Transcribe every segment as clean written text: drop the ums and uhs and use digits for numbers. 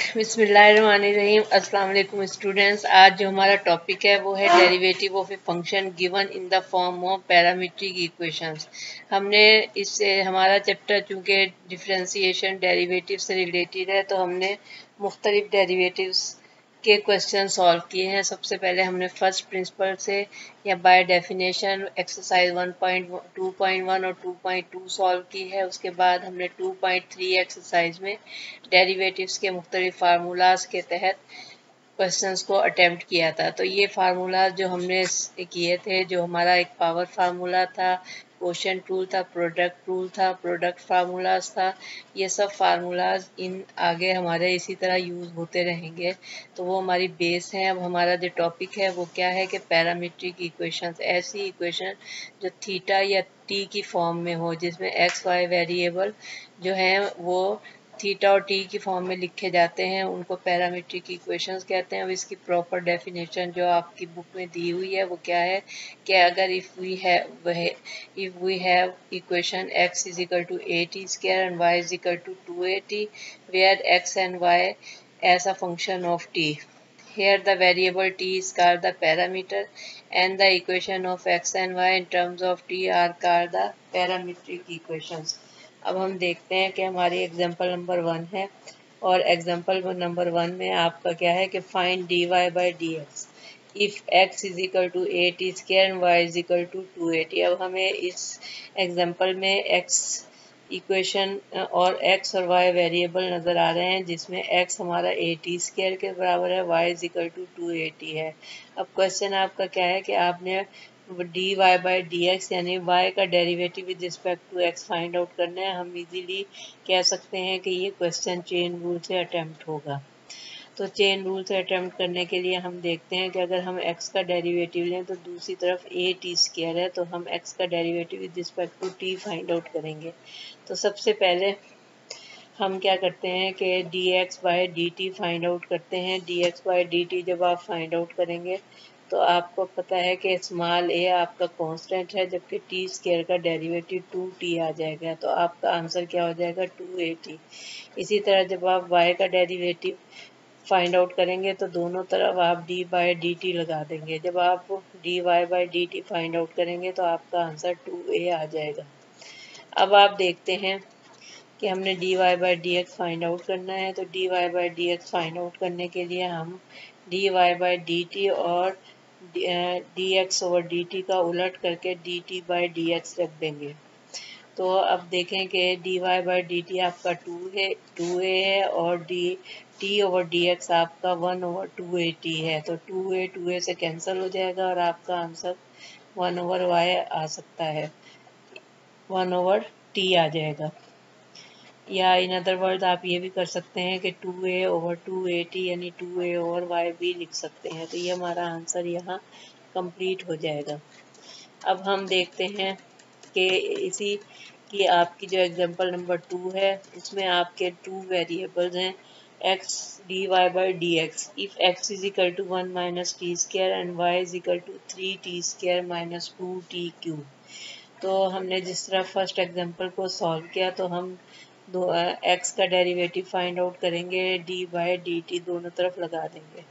बिस्मिल्लाहिर्रहमानिर्रहीम। अस्सलाम वालेकुम स्टूडेंट्स। आज जो हमारा टॉपिक है वो है derivative of a function given in the form of parametric equations. हमने इससे हमारा चैप्टर चूँकि डिफरेंशिएशन डेरिवेटिव से रिलेटेड है तो हमने मुख्तलिफ डेरिवेटिव्स के क्वेश्चन सॉल्व किए हैं। सबसे पहले हमने फर्स्ट प्रिंसिपल से या बाय डेफिनेशन एक्सरसाइज 1.2.1 और 2.2 सॉल्व की है। उसके बाद हमने 2.3 एक्सरसाइज में डेरिवेटिव्स के मुख्तलिफ फार्मूलाज के तहत क्वेश्चंस को अटेम्प्ट किया था। तो ये फार्मूलाज जो हमने किए थे, जो हमारा एक पावर फार्मूला था, क्वोशंट रूल था, प्रोडक्ट रूल था, प्रोडक्ट फार्मूलाज था, ये सब फार्मूलाज इन आगे हमारे इसी तरह यूज़ होते रहेंगे। तो वो हमारी बेस है। अब हमारा जो टॉपिक है वो क्या है कि पैरामीट्रिक इक्वेशंस, ऐसी इक्वेशन जो थीटा या टी की फॉर्म में हो, जिसमें एक्स वाई वेरिएबल जो हैं वो थीटा और टी की फॉर्म में लिखे जाते हैं, उनको पैरामीट्रिक इक्वेशंस कहते हैं। अब इसकी प्रॉपर डेफिनेशन जो आपकी बुक में दी हुई है वो क्या है कि अगर if we have equation x is equal to a t square and y is equal to 2at where x and y as a function of t. Here the variable t is called the parameter and the equation of x and y in terms of t are called the parametric equations. अब हम देखते हैं कि हमारी example number 1 है और example number 1 में आपका क्या है कि find dy by d x if x is equal to a t square and y is equal to 2at। अब हमें इस एग्जांपल में x इक्वेशन और x और y वेरिएबल नज़र आ रहे हैं, जिसमें x हमारा ए टी स्क्वायर के बराबर है, y is equal to 2at है। अब क्वेश्चन आपका क्या है कि आपने dy बाई डी एक्स यानी y का derivative with respect to x find out करना है। हम इजीली कह सकते हैं कि ये क्वेश्चन चेन रूल से अटेम्प्ट होगा। तो चेन रूल से अटेम्प्ट करने के लिए हम देखते हैं कि अगर हम x का डेरिवेटिव लें तो दूसरी तरफ ए टी स्क्वायर है, तो हम x का derivative with respect to t find out करेंगे। तो सबसे पहले हम क्या करते हैं कि dx by d t find out करते हैं। dx बाई डी टी जब आप फाइंड आउट करेंगे तो आपको पता है कि स्मॉल a आपका कांस्टेंट है, जबकि टी स्क्वायर का डेरिवेटिव 2t आ जाएगा, तो आपका आंसर क्या हो जाएगा 2at। इसी तरह जब आप y का डेरिवेटिव फाइंड आउट करेंगे तो दोनों तरफ आप डी बाई डी टी लगा देंगे। जब आप dy by d t find out करेंगे तो आपका आंसर 2a आ जाएगा। अब आप देखते हैं कि हमने dy by d x find out करना है। तो dy by d x find out करने के लिए हम dy बाई डी टी और dx ओवर dt का उलट करके dt बाई dx रख देंगे। तो अब देखें कि dy बाई dt आपका 2a है और t ओवर dx आपका 1 ओवर 2at है। तो 2a से कैंसिल हो जाएगा और आपका आंसर 1 ओवर y आ सकता है, 1 ओवर t आ जाएगा। या इन अदर वर्ड आप ये भी कर सकते हैं कि 2a ओवर 2at यानी 2a ओवर y भी लिख सकते हैं। तो ये हमारा आंसर यहाँ कंप्लीट हो जाएगा। अब हम देखते हैं कि इसी की आपकी जो एग्जांपल नंबर 2 है उसमें आपके 2 वेरिएबल्स हैं x dy by d x if x is equal to 1 minus t square and y is equal to 3t square minus 2t cube. तो हमने जिस तरह फर्स्ट एग्जांपल को सॉल्व किया तो हम x का डेरिवेटिव फाइंड आउट करेंगे, डी बाई डी टी दोनों तरफ लगा देंगे।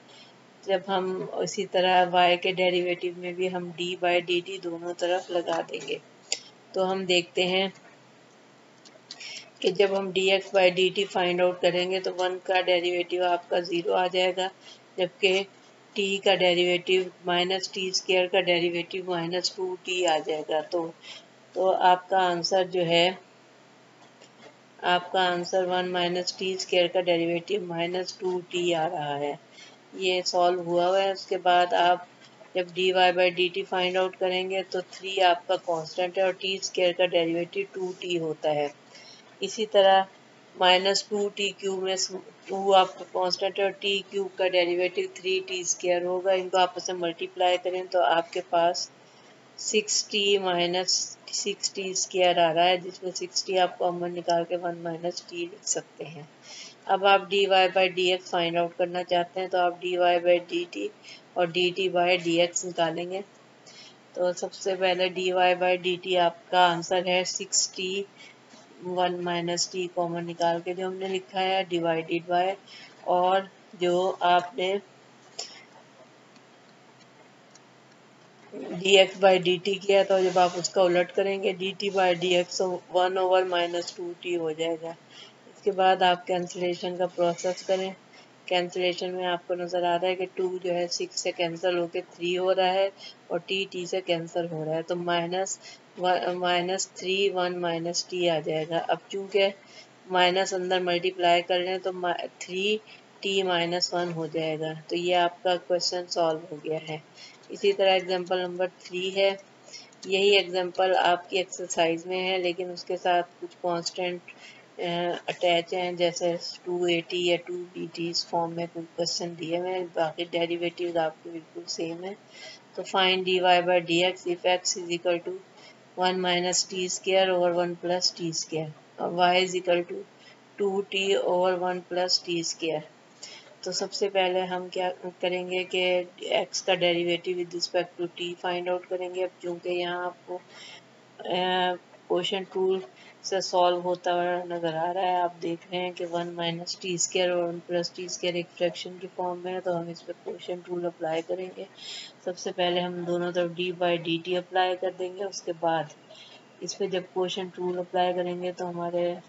जब हम इसी तरह y के डेरिवेटिव में भी हम d बाई डी टी दोनों तरफ लगा देंगे। तो हम देखते हैं कि जब हम dx by d t find out करेंगे तो 1 का डेरिवेटिव आपका 0 आ जाएगा, जबकि t का डेरिवेटिव माइनस टी स्क्वायर का डेरिवेटिव माइनस 2t आ जाएगा। तो आपका आंसर जो है, आपका आंसर 1 माइनस टी स्क्वायर का डेरिवेटिव माइनस 2t आ रहा है। ये सॉल्व हुआ है। उसके बाद आप जब dy by d t find out करेंगे तो 3 आपका कांस्टेंट है और t स्क्वायर का डेरिवेटिव 2t होता है। इसी तरह माइनस 2t क्यूब में 2 आपका कांस्टेंट है और t क्यूब का डेरिवेटिव 3t स्क्वायर होगा। इनको आपस में मल्टीप्लाई करें तो आपके पास 6t माइनस 6t स्क्वायर आ रहा है, जिसमें 6t आप कॉमन निकाल के 1 माइनस t लिख सकते हैं। अब आप dy by d x find out करना चाहते हैं तो आप dy बाई डी टी और dt बाई डी एक्स निकालेंगे। तो सबसे पहले dy बाई डी टी आपका आंसर है 6t 1 माइनस t कॉमन निकाल के जो हमने लिखा है डिवाइडेड बाय, और जो आपने dx बाई डी टी किया तो जब आप उसका उलट करेंगे dt by d x 1/-2t हो जाएगा। इसके बाद आप कैंसिलेशन का प्रोसेस करें। कैंसिलेशन में आपको नज़र आ रहा है कि 2 जो है 6 से कैंसिल होके 3 हो रहा है और t से कैंसिल हो रहा है, तो -3 1 -t आ जाएगा। अब चूंकि माइनस अंदर मल्टीप्लाई कर रहे हैं तो 3t-1 हो जाएगा। तो ये आपका क्वेश्चन सॉल्व हो गया है। इसी तरह एग्जांपल नंबर 3 है। यही एग्जांपल आपकी एक्सरसाइज में है लेकिन उसके साथ कुछ कांस्टेंट अटैच हैं, जैसे 280 या 2bt इस फॉर्म में कुछ क्वेश्चन दिए हुए हैं। बाकी डेरिवेटिव्स आपके बिल्कुल सेम है। तो find dy by d x if x is equal to 1 minus t square over 1 plus t square और y is equal to 2t over 1 plus t square. तो सबसे पहले हम क्या करेंगे कि x का derivative with respect to t find out करेंगे। अब चूंकि यहाँ आपको क्वेश्चन टूल से सॉल्व होता हुआ नज़र आ रहा है, आप देख रहे हैं कि 1 माइनस टी स्क्र और 1 प्लस टी स्क्र एक फ्रैक्शन की फॉर्म में है, तो हम इस पर क्वेश्चन टूल अप्लाई करेंगे। सबसे पहले हम दोनों तरफ D by d T apply कर देंगे। उसके बाद इस पर जब क्वेश्चन टूल अप्लाई करेंगे तो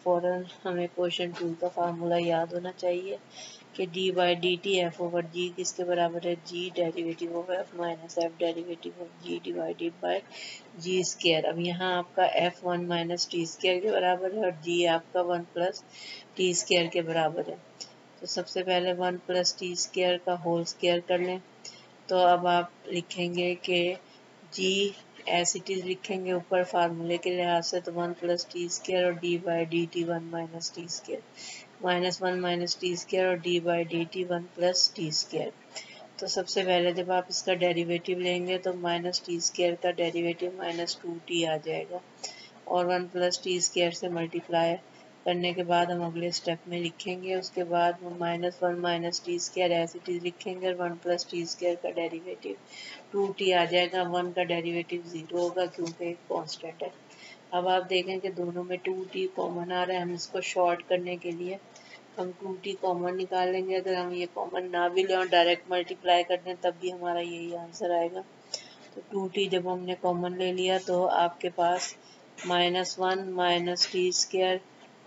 फ़ौरन हमें क्वेश्चन टूल का फार्मूला याद होना चाहिए कि d by d t f over g किसके बराबर है, g derivative of f minus f derivative of g divided by g square. अब यहाँ आपका एफ 1 माइनस टी स्क्र के बराबर है और जी आपका 1 प्लस टी स्क्र के बराबर है। तो सबसे पहले 1 प्लस टी स्क्र का होल स्क्र कर लें। तो अब आप लिखेंगे कि जी एज इट इज लिखेंगे ऊपर फार्मूले के लिहाज से, तो 1 प्लस टी स्क्र और d by d t 1 minus t square, -1 minus t square और d by d t 1 plus t square. तो सबसे पहले जब आप इसका डेरिवेटिव लेंगे तो माइनस टी स्क्र का डेरिवेटिव -2t आ जाएगा और 1 प्लस टी स्क्र से मल्टीप्लाई करने के बाद हम अगले स्टेप में लिखेंगे। उसके बाद हम -1 minus t square as it is लिखेंगे और 1 प्लस टी स्क्र का डेरिवेटिव 2t आ जाएगा। 1 का डेरिवेटिव 0 होगा क्योंकि एक कांस्टेंट है। अब आप देखें कि दोनों में 2t कॉमन आ रहा है। हम इसको शॉर्ट करने के लिए हम 2t कॉमन निकालेंगे। अगर हम ये कॉमन ना भी लें और डायरेक्ट मल्टीप्लाई कर दें तब भी हमारा यही आंसर आएगा। तो 2t जब हमने कॉमन ले लिया तो आपके पास -1 minus t square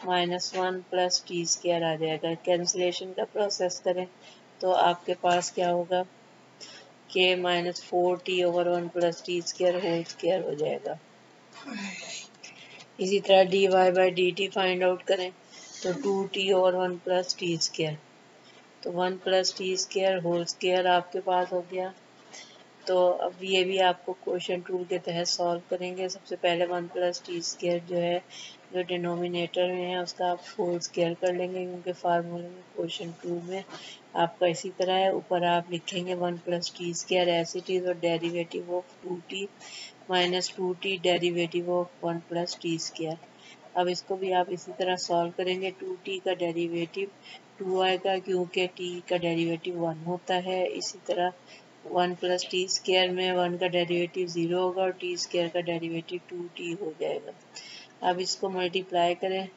-1 plus t square आ जाएगा। कैंसिलेशन का प्रोसेस करें तो आपके पास क्या होगा कि -4t over 1 plus t square whole square हो जाएगा। इसी तरह dy by d t find out करें तो 2t over 1 plus t square, तो 1 plus t square whole square आपके पास हो गया। तो अब ये भी आपको क्वेश्चन टूल के तहत सॉल्व करेंगे। सबसे पहले 1 प्लस टी स्क्र जो है जो डिनोमिनेटर में है उसका आप होल स्क्र कर लेंगे क्योंकि फार्मूले में क्वेश्चन टूल में आपका इसी तरह है। ऊपर आप लिखेंगे 1 plus t square as it is और derivative of 2t minus 2t derivative of 1 plus t square. अब इसको भी आप इसी तरह सॉल्व करेंगे। 2t का डेरिवेटिव 2 आएगा क्योंकि t का डेरिवेटिव 1 होता है। इसी तरह 1 प्लस टी स्क्र में 1 का डेरिवेटिव 0 होगा और टी स्क्र का डेरिवेटिव 2t हो जाएगा। अब इसको मल्टीप्लाई करें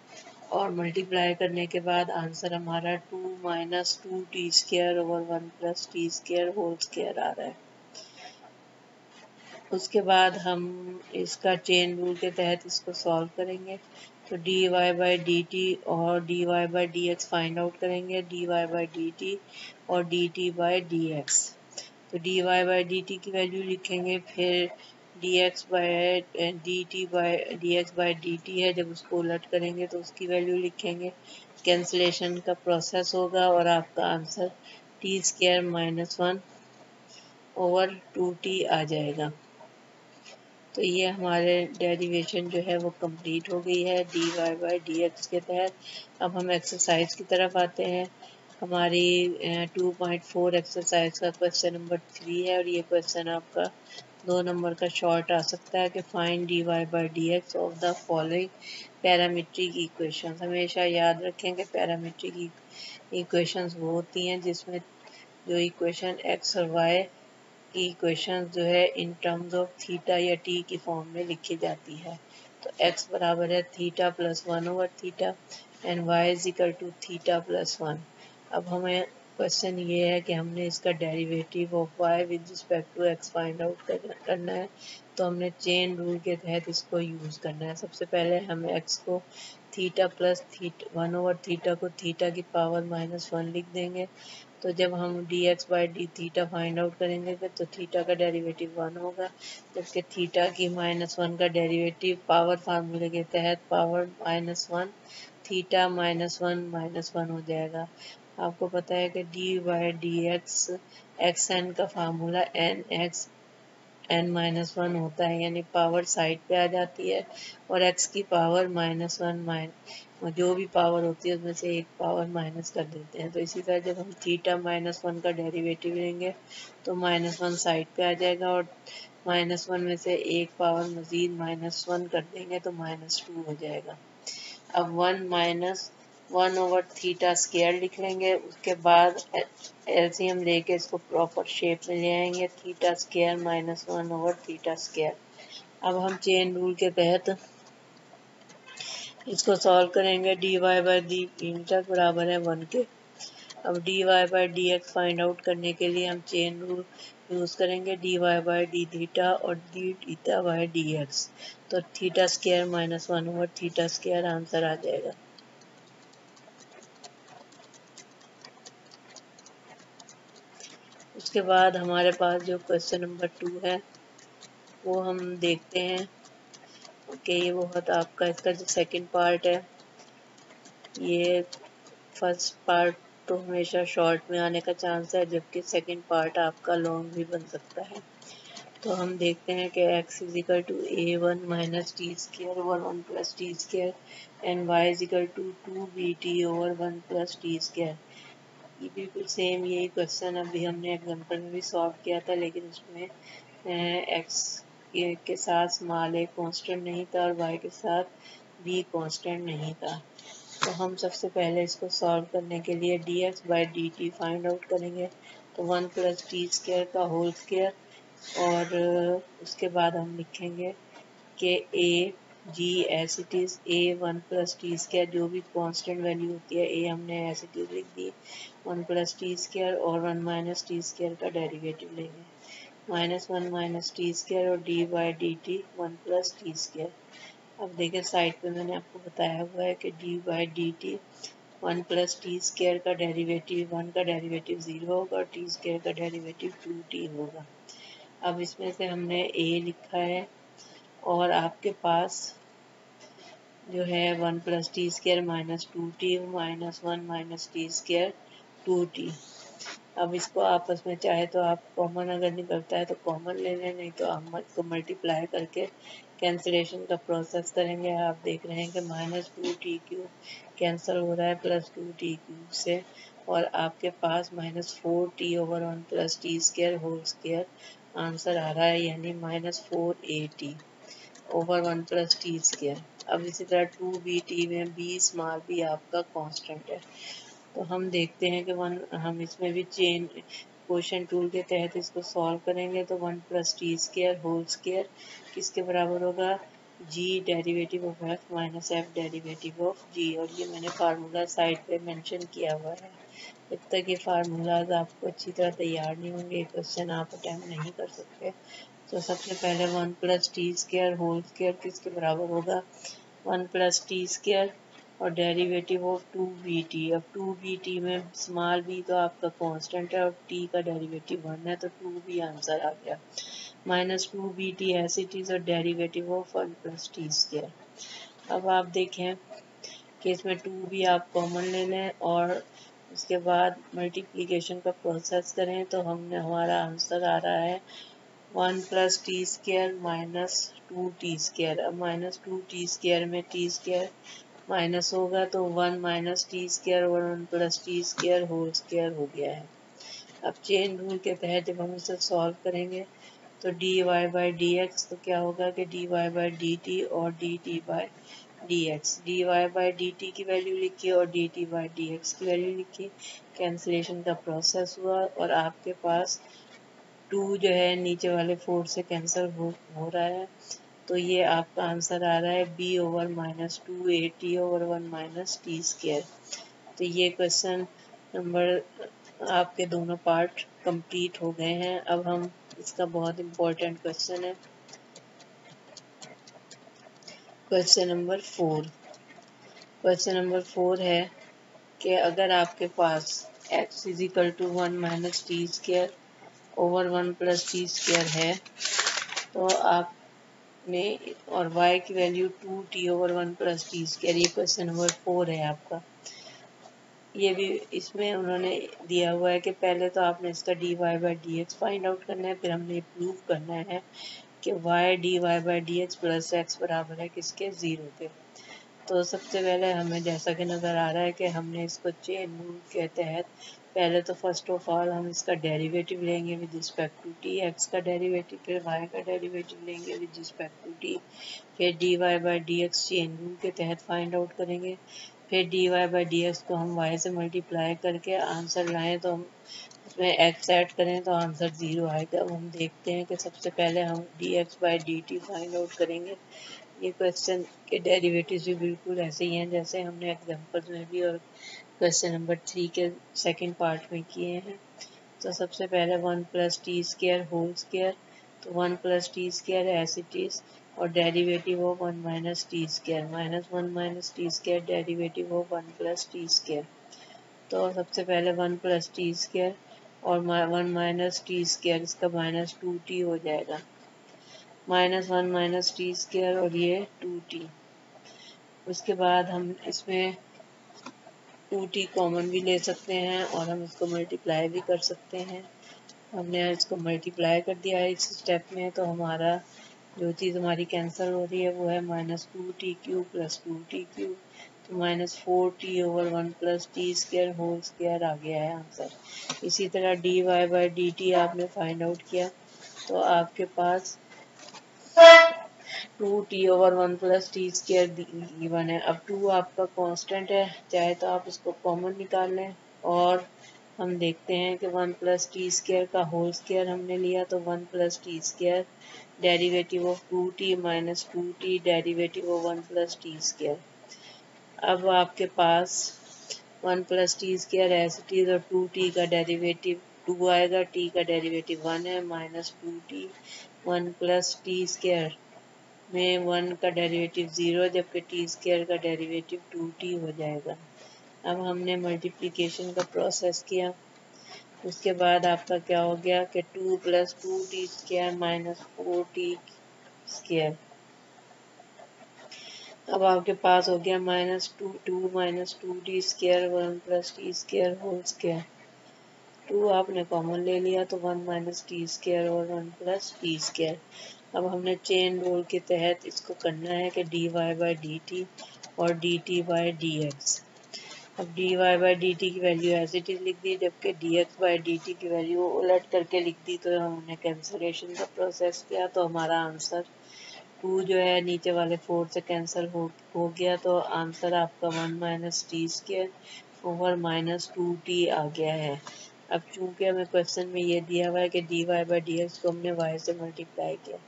और मल्टीप्लाई करने के बाद आंसर हमारा 2 minus 2t square over 1 plus t square whole square आ रहा है। उसके बाद हम इसका चेन रूल के तहत इसको सॉल्व करेंगे। तो dy बाई डी टी और dy by d x find out करेंगे, dy बाई डी टी और dt बाई डी एक्स। तो dy बाई डी टी की वैल्यू लिखेंगे, फिर dx by d t by d x by d T है, जब उसको उलट करेंगे तो उसकी वैल्यू लिखेंगे। कैंसिलेशन का प्रोसेस होगा और आपका answer t square -1 over 2t आ जाएगा। तो ये हमारे डेरिवेशन जो है वो कंप्लीट हो गई है dy बाई डी एक्स के तहत। अब हम एक्सरसाइज की तरफ आते हैं। हमारी 2.4 एक्सरसाइज का क्वेश्चन नंबर 3 है और ये क्वेश्चन आपका 2 नंबर का शॉर्ट आ सकता है कि find dy by d x of the following parametric equations. हमेशा याद रखें कि पैरामीट्रिक इक्वेशंस वो होती हैं जिसमें जो इक्वेशन x और y की इक्वेशन जो है इन टर्म्स ऑफ थीटा या टी की फॉर्म में लिखी जाती है। तो x बराबर है theta plus 1 over theta and y is equal to theta plus 1। अब हमें क्वेश्चन ये है कि हमने इसका derivative of y with respect to x find out करना है, तो हमने चेन रूल के तहत इसको यूज़ करना है। सबसे पहले हम x को theta plus theta 1 over theta को थीटा की पावर -1 लिख देंगे। तो जब हम dx by d theta find out करेंगे तो थीटा का डेरिवेटिव 1 होगा, जबकि थीटा की -1 का डेरिवेटिव पावर फार्मूले के तहत पावर -1 थीटा -1 हो जाएगा। आपको पता है कि d by d x n का फार्मूला एन एक्स n-1 होता है, यानी पावर साइड पे आ जाती है और x की पावर -1 जो भी पावर होती है उसमें से एक पावर माइनस कर देते हैं। तो इसी तरह जब हम थीटा -1 का डेरिवेटिव लेंगे तो -1 साइड पे आ जाएगा और -1 में से एक पावर मजीद -1 कर देंगे तो -2 हो जाएगा। अब 1 ओवर थीटा स्क्वायर लिख लेंगे, उसके बाद एलसीएम लेके इसको प्रॉपर शेप में ले आएंगे, theta square -1 over theta square. अब हम चेन रूल के तहत इसको सॉल्व करेंगे, डी वाई बाई डी तक बराबर है 1 के। अब d y by d x find out करने के लिए हम चेन रूल यूज़ करेंगे, d y by d theta और d theta by d x. तो theta square -1 over theta square answer आ जाएगा। उसके बाद हमारे पास जो क्वेश्चन नंबर 2 है वो हम देखते हैं कि ये बहुत आपका इसका जो सेकंड पार्ट है, ये फर्स्ट पार्ट तो हमेशा शॉर्ट में आने का चांस है, जबकि सेकंड पार्ट आपका लॉन्ग भी बन सकता है। तो हम देखते हैं कि x is equal to a1 minus t square over 1 plus t square and y is equal to 2bt over 1 plus t square. ये बिल्कुल सेम यही क्वेश्चन अभी हमने एग्जांपल में भी सॉल्व किया था, लेकिन उसमें x के साथ स्मॉल a कांस्टेंट नहीं था और y के साथ b कांस्टेंट नहीं था। तो हम सबसे पहले इसको सॉल्व करने के लिए dx by dt find out करेंगे। तो 1 प्लस टी स्क्वायर का होल स्क्वायर और उसके बाद हम लिखेंगे कि a g as it is a 1 plus t square, जो भी कांस्टेंट वैल्यू होती है a हमने एज इट इज़ लिख दी, 1 प्लस टी स्क्वायर और 1 माइनस टी स्क्वायर का डेरिवेटिव लेंगे, -1 माइनस टी स्क्वायर और d by d t 1 plus t square. अब देखिए साइड पे मैंने आपको बताया हुआ है कि d by d t 1 plus t square का डेरिवेटिव 1 का डेरिवेटिव 0 होगा और टी स्क्वायर का डेरिवेटिव 2t होगा। अब इसमें से हमने a लिखा है और आपके पास जो है 1 plus t square -2t -1 minus t square 2t। अब इसको आपस में चाहे तो आप कॉमन अगर निकलता है तो कॉमन ले लें, नहीं तो हम इसको मल्टीप्लाई करके कैंसिलेशन का प्रोसेस करेंगे। आप देख रहे हैं कि -2t³ कैंसिल हो रहा है +2t³ से और आपके पास -4t over 1 plus t square whole square answer आ रहा है, यानी -4at over 1 plus t square. अब इसी तरह 2bt में b स्मॉल b आपका कांस्टेंट है। तो हम देखते हैं कि हम इसमें भी चेन क्वोशंट टूल के तहत इसको सॉल्व करेंगे। तो 1 plus t square whole square किसके बराबर होगा, g derivative of f minus f derivative of g, और ये मैंने फार्मूला साइड पे मेंशन किया हुआ है। जब तक ये फार्मूलाज आपको अच्छी तरह तैयार नहीं होंगे क्वेश्चन आप अटैम्प्ट नहीं कर सकते। तो सबसे पहले 1 plus t square whole square किसके बराबर होगा, 1 प्लस टी स्क्वायर और डेरिवेटिव ऑफ 2bt। अब 2bt में स्मॉल b तो आपका कांस्टेंट है और t का डेरिवेटिव 1 है, तो 2b आंसर आ गया। -2bt एज इट इज और derivative of 1 plus t square. अब आप देखें कि इसमें 2b आप कॉमन ले लें और उसके बाद मल्टीप्लिकेशन का प्रोसेस करें, तो हमने हमारा आंसर आ रहा है 1 plus t square -2t square. अब -2t स्क्वायर में t स्क्वायर माइनस होगा तो 1 माइनस टी स्क्वायर और 1 plus t square whole square हो गया है। अब चेन रूल के तहत जब हम इसे सॉल्व करेंगे तो d y by d x, तो क्या होगा कि d y by d t और d t by d x, d y by d t की वैल्यू लिखी और d t by d x की वैल्यू लिखी, कैंसिलेशन का प्रोसेस हुआ और आपके पास 2 जो है नीचे वाले 4 से कैंसिल हो रहा है। तो ये आपका आंसर आ रहा है b over -2at over 1 minus t square. तो ये क्वेश्चन नंबर आपके दोनों पार्ट कंप्लीट हो गए हैं। अब हम इसका बहुत इम्पोर्टेंट क्वेश्चन है, क्वेश्चन नंबर 4। क्वेश्चन नंबर 4 है कि अगर आपके पास x is equal to 1 minus t square over 1 plus t square है तो आपने और y की value 2t over 1 plus t square, ये क्वेश्चन नंबर 4 है आपका। ये भी इसमें उन्होंने दिया हुआ है कि पहले तो आपने इसका dy by d x find out करना है, फिर हमने प्रूव करना है कि y dy by d x plus x बराबर है किसके, 0 के। तो सबसे पहले हमें जैसा कि नज़र आ रहा है कि हमने इसको चेन रूल के तहत पहले तो फर्स्ट ऑफ ऑल हम इसका डेरिवेटिव लेंगे with respect to t, x का डेरिवेटिव, फिर वाई का डेरिवेटिव लेंगे विद रिस्पेक्ट टू टी, फिर d y by d x chain rule के तहत फाइंड आउट करेंगे, फिर d y by d x को हम वाई से मल्टीप्लाई करके आंसर लाएँ तो हम उसमें एक्स ऐड करें तो आंसर 0 आएगा। अब हम देखते हैं कि सबसे पहले हम D x by d t find out करेंगे। ये क्वेश्चन के डेरिवेटिव्स भी बिल्कुल ऐसे ही हैं जैसे हमने एग्जांपल्स में भी और क्वेश्चन नंबर 3 के सेकंड पार्ट में किए हैं। तो सबसे पहले 1 plus t square whole square, तो 1 plus t square as it is और derivative of 1 minus t square minus 1 minus t square derivative of 1 plus t square. तो सबसे पहले 1 प्लस टी स्क्वायर और 1 माइनस टी स्क्वायर, इसका minus 2t हो जाएगा, minus 1 minus t square और ये 2t। उसके बाद हम इसमें 2t कॉमन भी ले सकते हैं और हम इसको मल्टीप्लाई भी कर सकते हैं। हमने इसको मल्टीप्लाई कर दिया है इस स्टेप में, तो हमारा जो चीज़ हमारी कैंसिल हो रही है वो है minus 2t cube plus 2t cube, तो minus 4t over 1 plus t square whole square आ गया है आंसर। इसी तरह d y by d t आपने फाइंड आउट किया तो आपके पास 2t over 1 plus t square given है। अब 2 आपका कांस्टेंट है, चाहे तो आप इसको कॉमन निकाल लें और हम देखते हैं कि 1 प्लस टी स्क्वायर का होल स्क्वायर हमने लिया तो 1 plus t square derivative of 2t minus 2t derivative of 1 plus t square. अब आपके पास 1 plus t square as it is और 2t का डेरिवेटिव 2 आएगा, t का डेरिवेटिव 1 है, minus 2t 1 plus t square में 1 का डेरिवेटिव 0 जबकि टी स्क्वायर का डेरिवेटिव 2t हो जाएगा। अब हमने मल्टीप्लिकेशन का प्रोसेस किया, उसके बाद आपका क्या हो गया कि 2 plus 2t square minus 4t square. अब आपके पास हो गया minus 2 minus 2t square 1 plus t square whole square. 2 आपने कॉमन ले लिया तो 1 माइनस टी स्क्वायर और 1 प्लस टी स्क्वायर। अब हमने चेन रूल के तहत इसको करना है कि d y by d t और d t by d x. अब d y by d t की वैल्यू एज इट इज लिख दी, जबकि d x by d t की वैल्यू उलट करके लिख दी। तो हमने कैंसलेशन का प्रोसेस किया तो हमारा आंसर 2 जो है नीचे वाले 4 से कैंसिल हो गया, तो आंसर आपका 1 minus t square over minus 2t आ गया है। अब चूंकि हमें क्वेश्चन में ये दिया हुआ है कि d y by d x को हमने y से मल्टीप्लाई किया,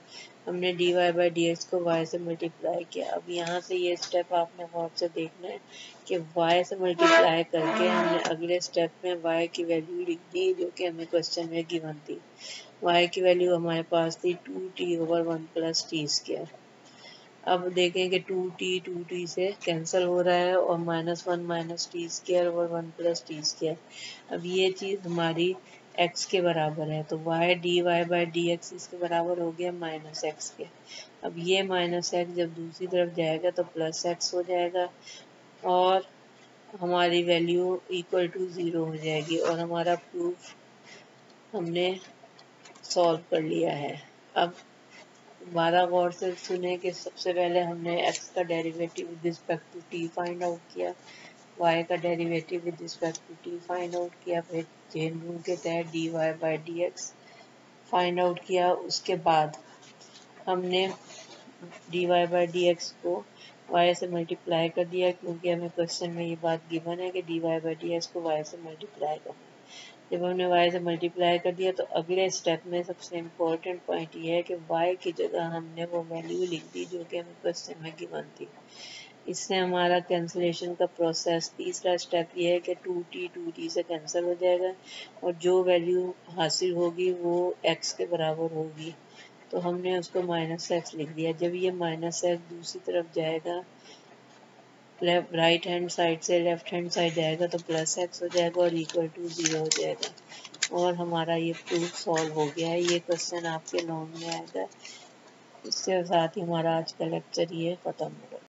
हमने d y by d x को y से मल्टीप्लाई किया। अब यहाँ से ये स्टेप आपने गौर से देखना है कि y से मल्टीप्लाई करके हमने अगले स्टेप में y की वैल्यू लिख दी जो कि हमें क्वेश्चन में गिवन थी। y की वैल्यू हमारे पास थी 2t over 1 plus t square. अब देखें कि 2t से कैंसिल हो रहा है और माइनस 1 माइनस टी स्क्वायर और 1 प्लस टी स्क्वायर। अब ये चीज़ हमारी x के बराबर है तो y d y by d x इसके बराबर हो गया माइनस एक्स के। अब ये माइनस एक्स जब दूसरी तरफ जाएगा तो प्लस एक्स हो जाएगा और हमारी वैल्यू इक्वल टू 0 हो जाएगी और हमारा प्रूफ हमने सॉल्व कर लिया है। अब दोबारा गौर से सुने कि सबसे पहले हमने x का derivative with respect to t find out किया, y का derivative with respect to t find out किया, फिर चेन रूल के तहत dy by dx find out किया। उसके बाद हमने dy बाई dx को y से मल्टीप्लाई कर दिया क्योंकि हमें क्वेश्चन में ये बात गिवन है कि dy बाई dx को y से मल्टीप्लाई करना। जब हमने y से मल्टीप्लाई कर दिया तो अगले स्टेप में सबसे इम्पोर्टेंट पॉइंट ये है कि y की जगह हमने वो वैल्यू लिख दी जो कि हमें क्वेश्चन में गिवन थी। इससे हमारा कैंसलेशन का प्रोसेस, तीसरा स्टेप ये है कि 2t से कैंसिल हो जाएगा और जो वैल्यू हासिल होगी वो x के बराबर होगी, तो हमने उसको -x लिख दिया। जब ये -x दूसरी तरफ जाएगा, राइट हैंड साइड से लेफ्ट हैंड साइड जाएगा तो +x हो जाएगा और = 0 हो जाएगा। और हमारा ये प्रूफ सॉल्व हो गया है। ये क्वेश्चन आपके लॉन्ग में आएगा। इसके साथ ही हमारा आज का लेक्चर ये ख़त्म होगा।